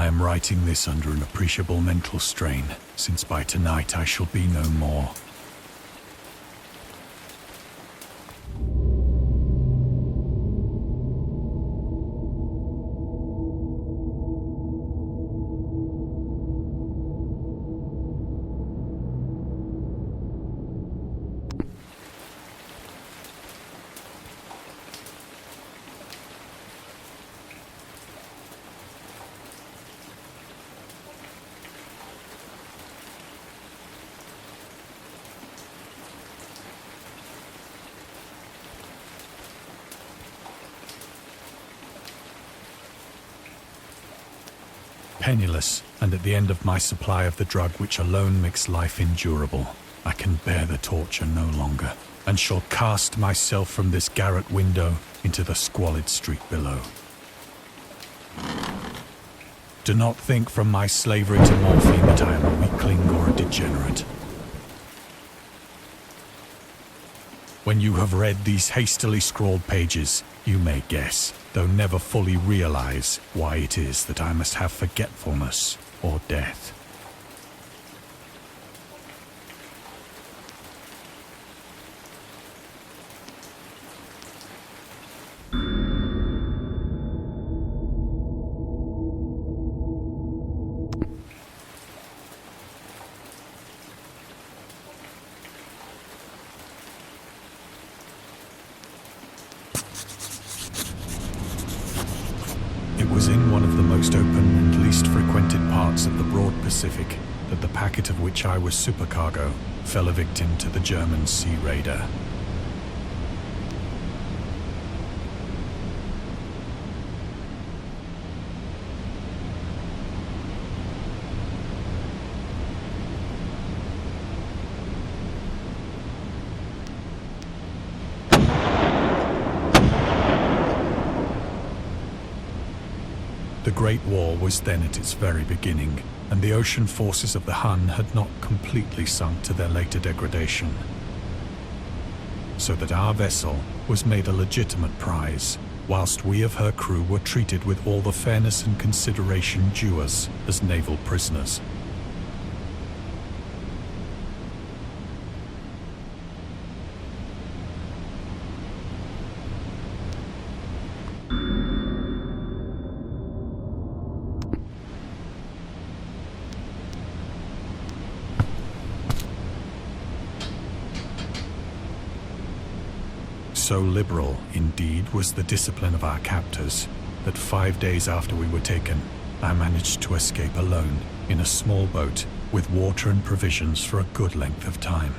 I am writing this under an appreciable mental strain, since by tonight I shall be no more. Penniless, and at the end of my supply of the drug which alone makes life endurable, I can bear the torture no longer, and shall cast myself from this garret window into the squalid street below. Do not think from my slavery to morphine that I am a weakling or a degenerate. When you have read these hastily scrawled pages, you may guess, though never fully realize, why it is that I must have forgetfulness or death. It was in one of the most open and least frequented parts of the broad Pacific that the packet of which I was supercargo fell a victim to the German sea raider. The Great War was then at its very beginning, and the ocean forces of the Hun had not completely sunk to their later degradation. So that our vessel was made a legitimate prize, whilst we of her crew were treated with all the fairness and consideration due us as naval prisoners. So liberal, indeed, was the discipline of our captors, that 5 days after we were taken, I managed to escape alone in a small boat with water and provisions for a good length of time.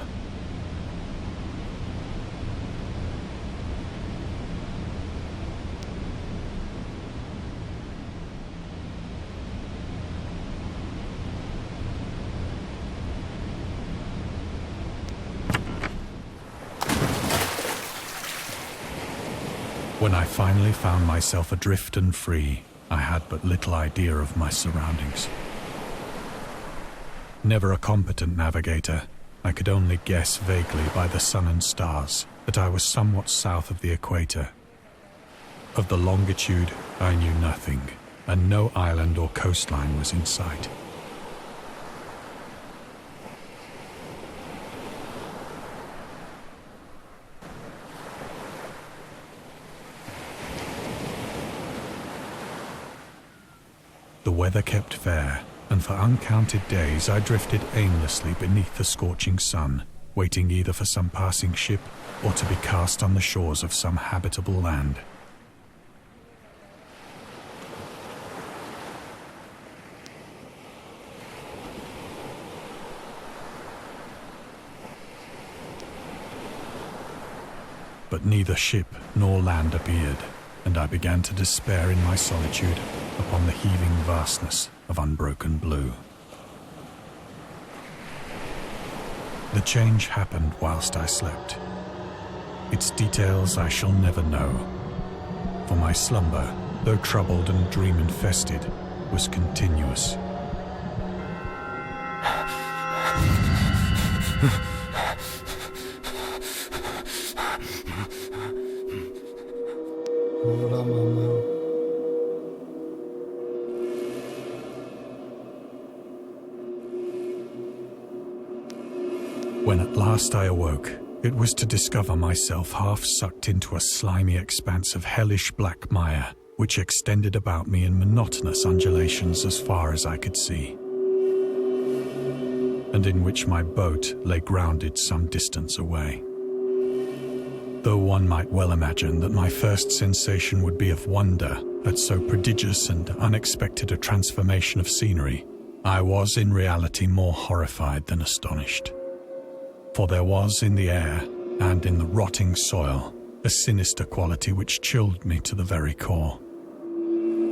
When I finally found myself adrift and free, I had but little idea of my surroundings. Never a competent navigator, I could only guess vaguely by the sun and stars that I was somewhat south of the equator. Of the longitude, I knew nothing, and no island or coastline was in sight. The weather kept fair, and for uncounted days I drifted aimlessly beneath the scorching sun, waiting either for some passing ship or to be cast on the shores of some habitable land. But neither ship nor land appeared, and I began to despair in my solitude upon the heaving vastness of unbroken blue. The change happened whilst I slept. Its details I shall never know, for my slumber, though troubled and dream-infested, was continuous. When at last I awoke, it was to discover myself half sucked into a slimy expanse of hellish black mire, which extended about me in monotonous undulations as far as I could see, and in which my boat lay grounded some distance away. Though one might well imagine that my first sensation would be of wonder at so prodigious and unexpected a transformation of scenery, I was in reality more horrified than astonished. For there was in the air and in the rotting soil a sinister quality which chilled me to the very core.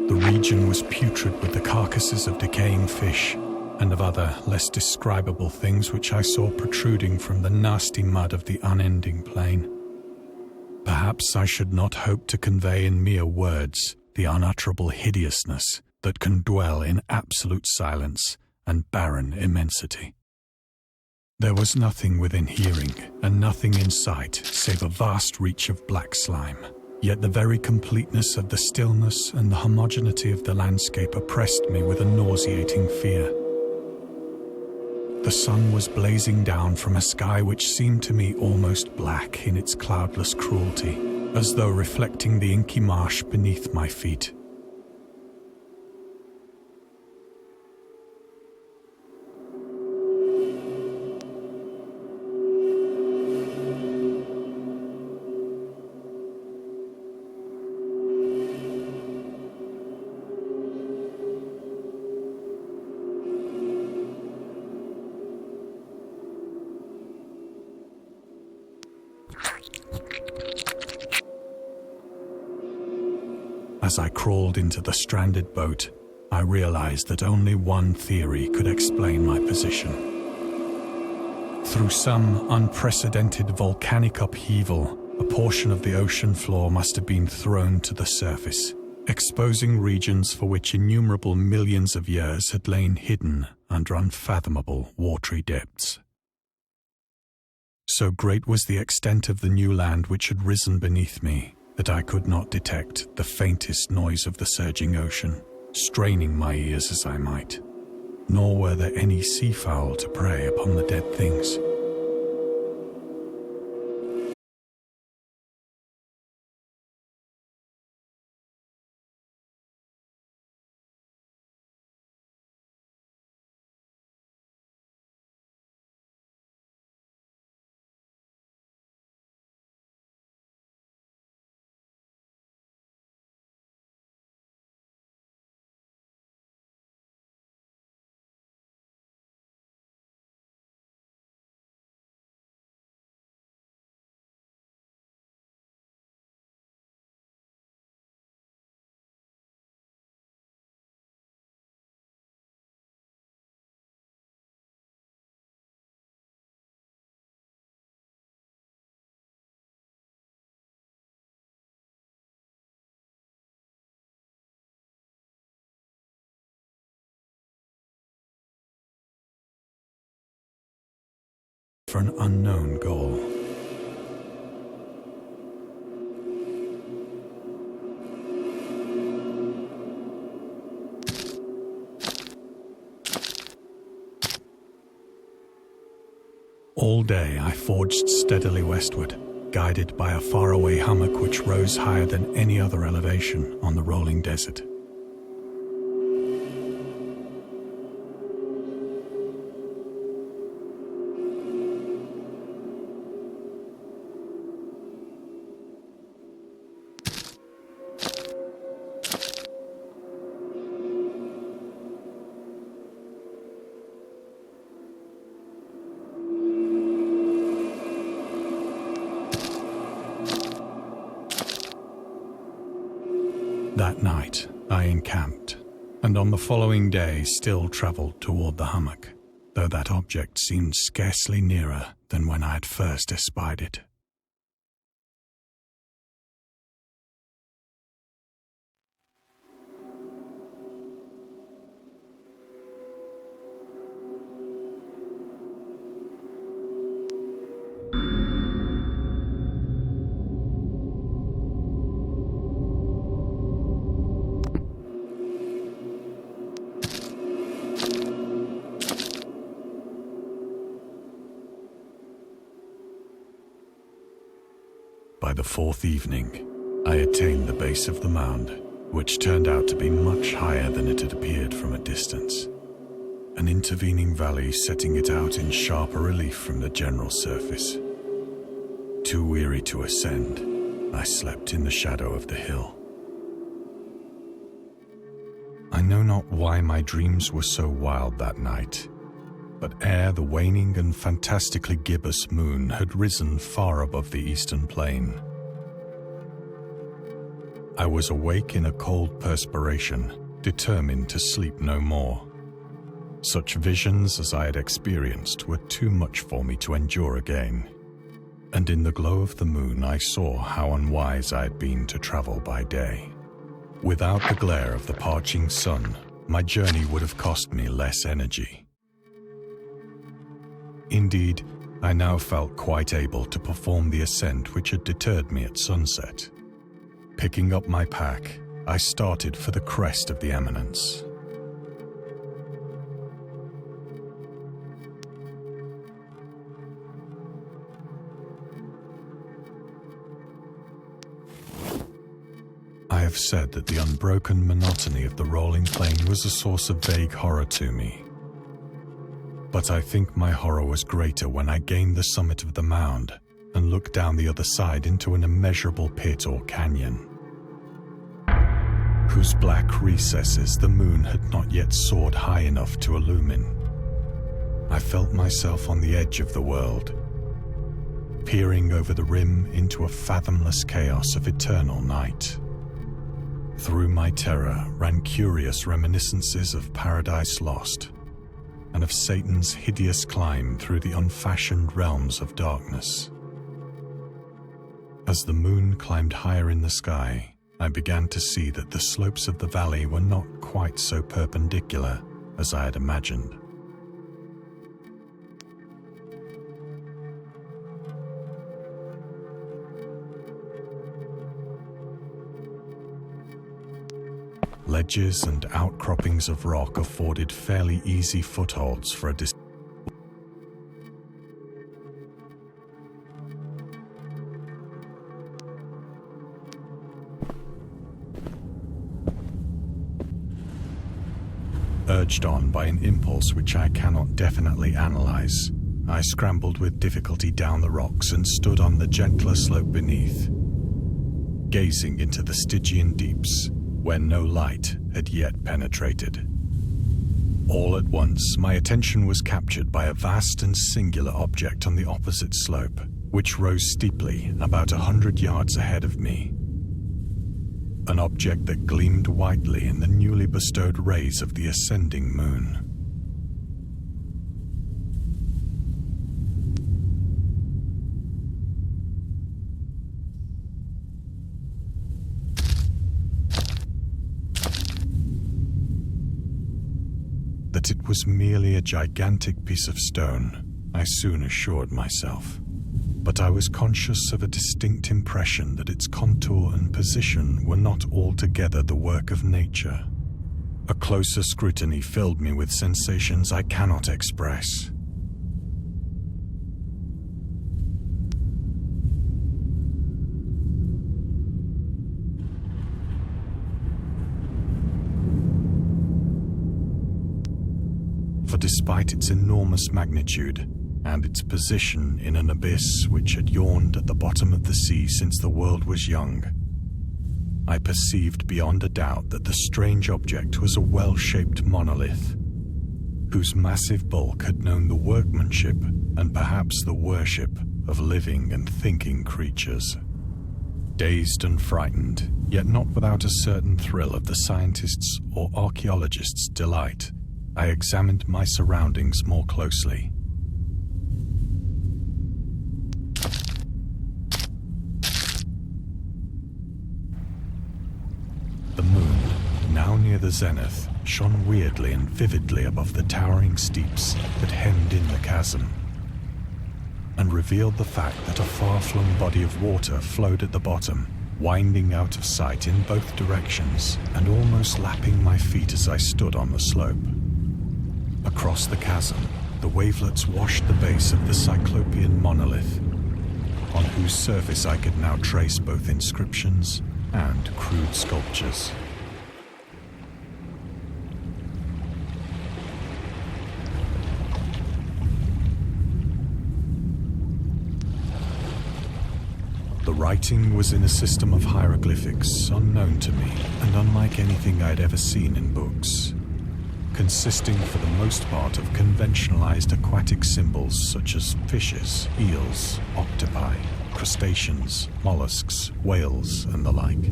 The region was putrid with the carcasses of decaying fish and of other less describable things which I saw protruding from the nasty mud of the unending plain. Perhaps I should not hope to convey in mere words the unutterable hideousness that can dwell in absolute silence and barren immensity. There was nothing within hearing and nothing in sight save a vast reach of black slime, yet the very completeness of the stillness and the homogeneity of the landscape oppressed me with a nauseating fear. The sun was blazing down from a sky which seemed to me almost black in its cloudless cruelty, as though reflecting the inky marsh beneath my feet. As I crawled into the stranded boat, I realized that only one theory could explain my position. Through some unprecedented volcanic upheaval, a portion of the ocean floor must have been thrown to the surface, exposing regions for which innumerable millions of years had lain hidden under unfathomable watery depths. So great was the extent of the new land which had risen beneath me, that I could not detect the faintest noise of the surging ocean, straining my ears as I might, nor were there any seafowl to prey upon the dead things. For an unknown goal. All day I forged steadily westward, guided by a faraway hummock which rose higher than any other elevation on the rolling desert. That night, I encamped, and on the following day still travelled toward the hummock, though that object seemed scarcely nearer than when I had first espied it. by the fourth evening, I attained the base of the mound, which turned out to be much higher than it had appeared from a distance, an intervening valley setting it out in sharper relief from the general surface. Too weary to ascend, I slept in the shadow of the hill. I know not why my dreams were so wild that night, but ere the waning and fantastically gibbous moon had risen far above the eastern plain, I was awake in a cold perspiration, determined to sleep no more. Such visions as I had experienced were too much for me to endure again, and in the glow of the moon I saw how unwise I had been to travel by day. Without the glare of the parching sun, my journey would have cost me less energy. Indeed, I now felt quite able to perform the ascent which had deterred me at sunset. Picking up my pack, I started for the crest of the eminence. I have said that the unbroken monotony of the rolling plain was a source of vague horror to me. But I think my horror was greater when I gained the summit of the mound and looked down the other side into an immeasurable pit or canyon, whose black recesses the moon had not yet soared high enough to illumine. I felt myself on the edge of the world, peering over the rim into a fathomless chaos of eternal night. Through my terror ran curious reminiscences of Paradise Lost, and of Satan's hideous climb through the unfashioned realms of darkness. As the moon climbed higher in the sky, I began to see that the slopes of the valley were not quite so perpendicular as I had imagined. Ledges and outcroppings of rock afforded fairly easy footholds for a distance. Urged on by an impulse which I cannot definitely analyze, I scrambled with difficulty down the rocks and stood on the gentler slope beneath, gazing into the Stygian deeps, where no light had yet penetrated. All at once, my attention was captured by a vast and singular object on the opposite slope, which rose steeply about 100 yards ahead of me. An object that gleamed whitely in the newly bestowed rays of the ascending moon. That it was merely a gigantic piece of stone, I soon assured myself, but I was conscious of a distinct impression that its contour and position were not altogether the work of nature. A closer scrutiny filled me with sensations I cannot express. For despite its enormous magnitude and its position in an abyss which had yawned at the bottom of the sea since the world was young, I perceived beyond a doubt that the strange object was a well-shaped monolith, whose massive bulk had known the workmanship and perhaps the worship of living and thinking creatures. Dazed and frightened, yet not without a certain thrill of the scientist's or archaeologist's delight, I examined my surroundings more closely. The moon, now near the zenith, shone weirdly and vividly above the towering steeps that hemmed in the chasm, and revealed the fact that a far-flung body of water flowed at the bottom, winding out of sight in both directions and almost lapping my feet as I stood on the slope. Across the chasm, the wavelets washed the base of the cyclopean monolith, on whose surface I could now trace both inscriptions and crude sculptures. The writing was in a system of hieroglyphics unknown to me and unlike anything I'd ever seen in books, consisting for the most part of conventionalized aquatic symbols such as fishes, eels, octopi, crustaceans, mollusks, whales, and the like.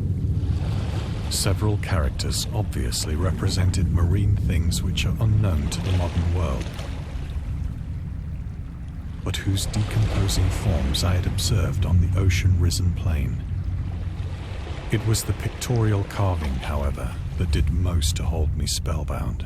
Several characters obviously represented marine things which are unknown to the modern world, but whose decomposing forms I had observed on the ocean-risen plain. It was the pictorial carving, however, that did most to hold me spellbound.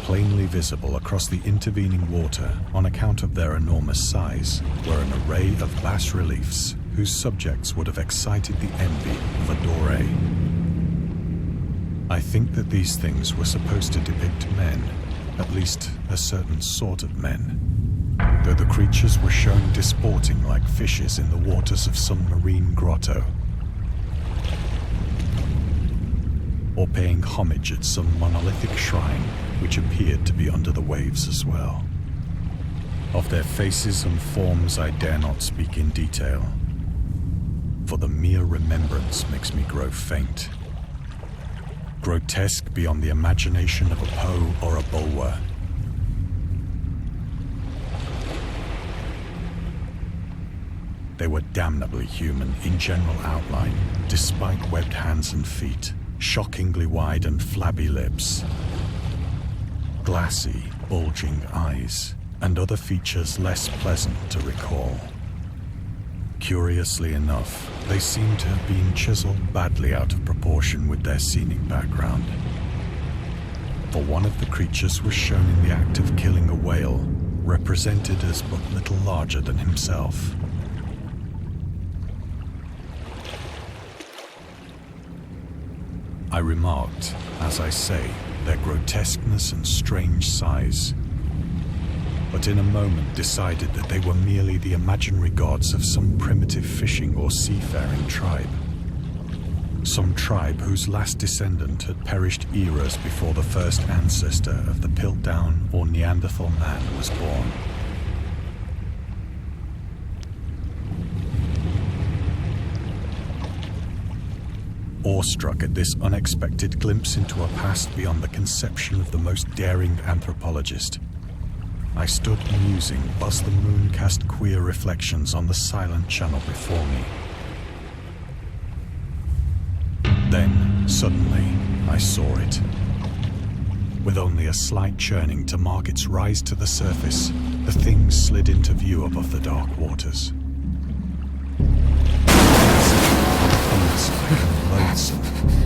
Plainly visible across the intervening water on account of their enormous size were an array of bas-reliefs whose subjects would have excited the envy of a Doré. I think that these things were supposed to depict men, at least a certain sort of men, though the creatures were shown disporting like fishes in the waters of some marine grotto, or paying homage at some monolithic shrine which appeared to be under the waves as well. Of their faces and forms I dare not speak in detail, for the mere remembrance makes me grow faint. Grotesque beyond the imagination of a Poe or a Bulwer. They were damnably human in general outline, despite webbed hands and feet, shockingly wide and flabby lips, glassy, bulging eyes, and other features less pleasant to recall. Curiously enough, they seem to have been chiseled badly out of proportion with their scenic background. For one of the creatures was shown in the act of killing a whale, represented as but little larger than himself. I remarked, as I say, their grotesqueness and strange size, but in a moment decided that they were merely the imaginary gods of some primitive fishing or seafaring tribe. Some tribe whose last descendant had perished eras before the first ancestor of the Piltdown or Neanderthal man was born. Awestruck at this unexpected glimpse into a past beyond the conception of the most daring anthropologist, I stood musing whilst the moon cast queer reflections on the silent channel before me. Then, suddenly, I saw it. With only a slight churning to mark its rise to the surface, the thing slid into view above the dark waters. Unmistakably loathsome,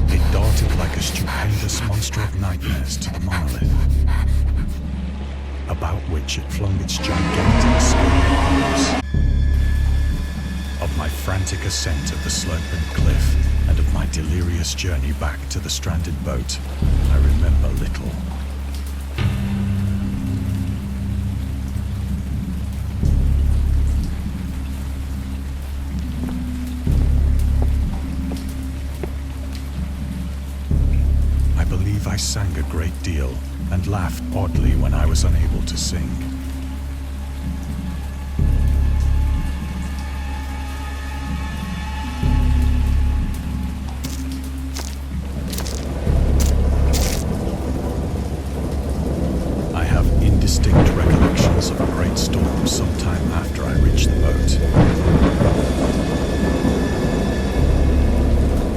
it darted like a stupendous monster of nightmares to the monolith, about which it flung its gigantic scaly arms. Of my frantic ascent of the sloping cliff and of my delirious journey back to the stranded boat, I remember little. I sang a great deal and laughed oddly when I was unable to sing. I have indistinct recollections of a great storm sometime after I reached the boat.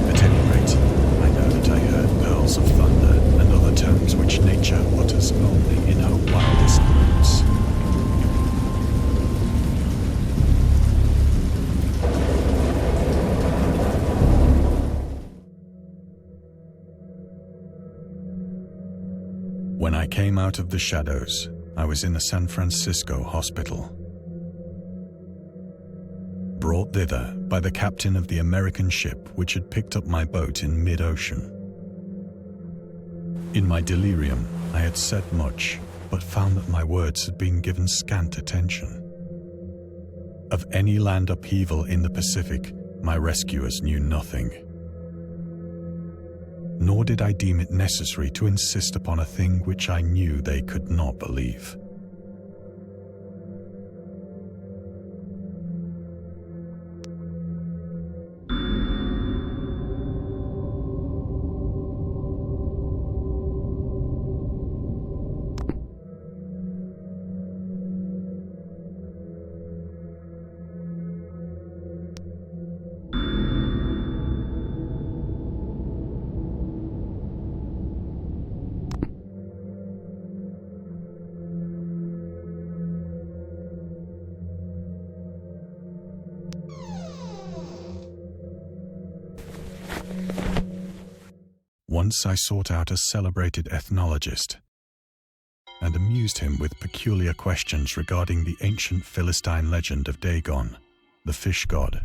At any rate, I know that I heard pearls of thunder and other terms which nature utters only in her wildest moods. When I came out of the shadows, I was in a San Francisco hospital, brought thither by the captain of the American ship which had picked up my boat in mid-ocean. In my delirium, I had said much, but found that my words had been given scant attention. Of any land upheaval in the Pacific, my rescuers knew nothing. Nor did I deem it necessary to insist upon a thing which I knew they could not believe. Once I sought out a celebrated ethnologist and amused him with peculiar questions regarding the ancient Philistine legend of Dagon, the fish god.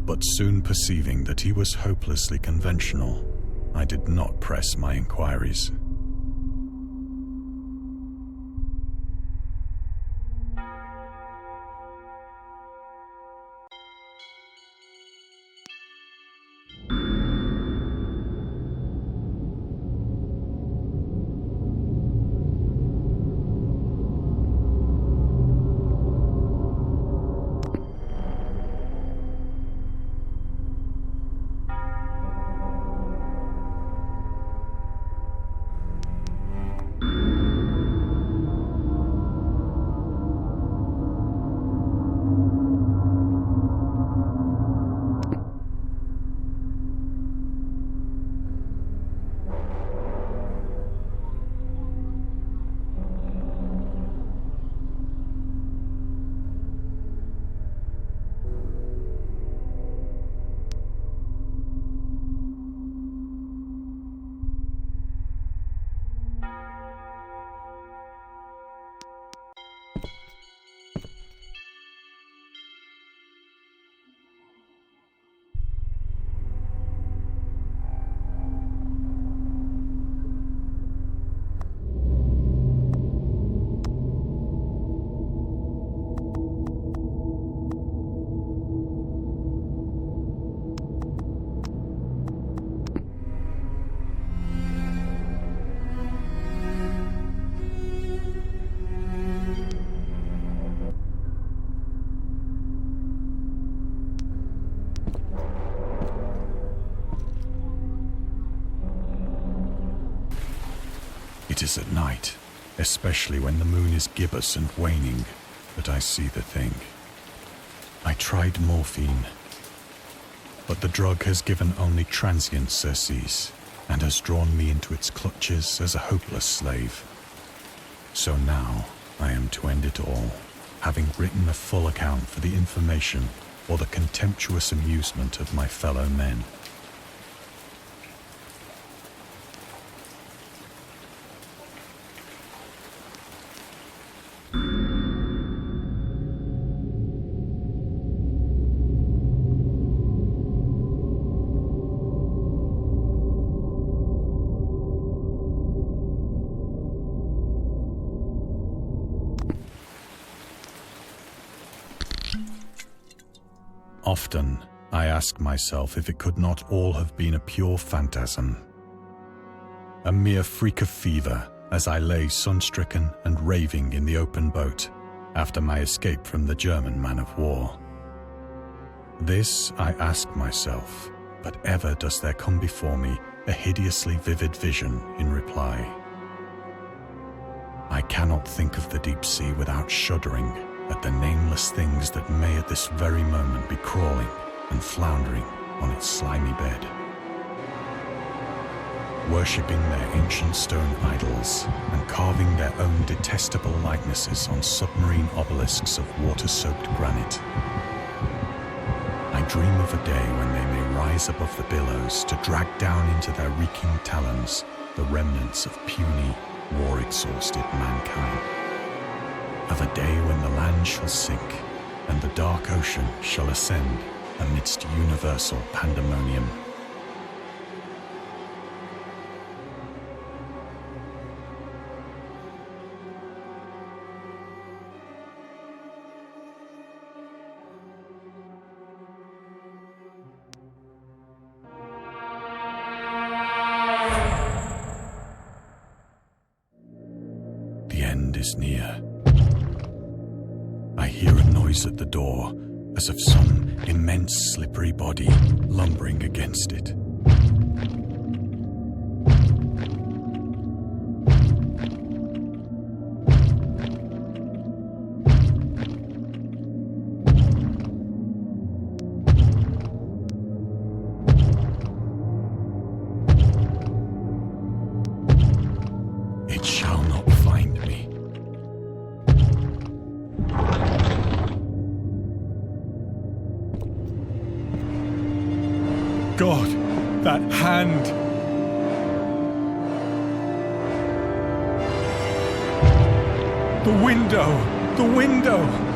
But soon perceiving that he was hopelessly conventional, I did not press my inquiries. It is at night, especially when the moon is gibbous and waning, that I see the thing. I tried morphine, but the drug has given only transient surcease and has drawn me into its clutches as a hopeless slave. So now I am to end it all, having written a full account for the information or the contemptuous amusement of my fellow men. Often, I ask myself if it could not all have been a pure phantasm. A mere freak of fever as I lay sun-stricken and raving in the open boat after my escape from the German man-of-war. This I ask myself, but ever does there come before me a hideously vivid vision in reply. I cannot think of the deep sea without shuddering at the nameless things that may at this very moment be crawling and floundering on its slimy bed, worshipping their ancient stone idols and carving their own detestable likenesses on submarine obelisks of water-soaked granite. I dream of a day when they may rise above the billows to drag down into their reeking talons the remnants of puny, war-exhausted mankind. Of a day when the land shall sink and the dark ocean shall ascend amidst universal pandemonium. The end is near. I hear a noise at the door, as of some immense slippery body lumbering against it. It shall not find me. God, that hand! The window! The window!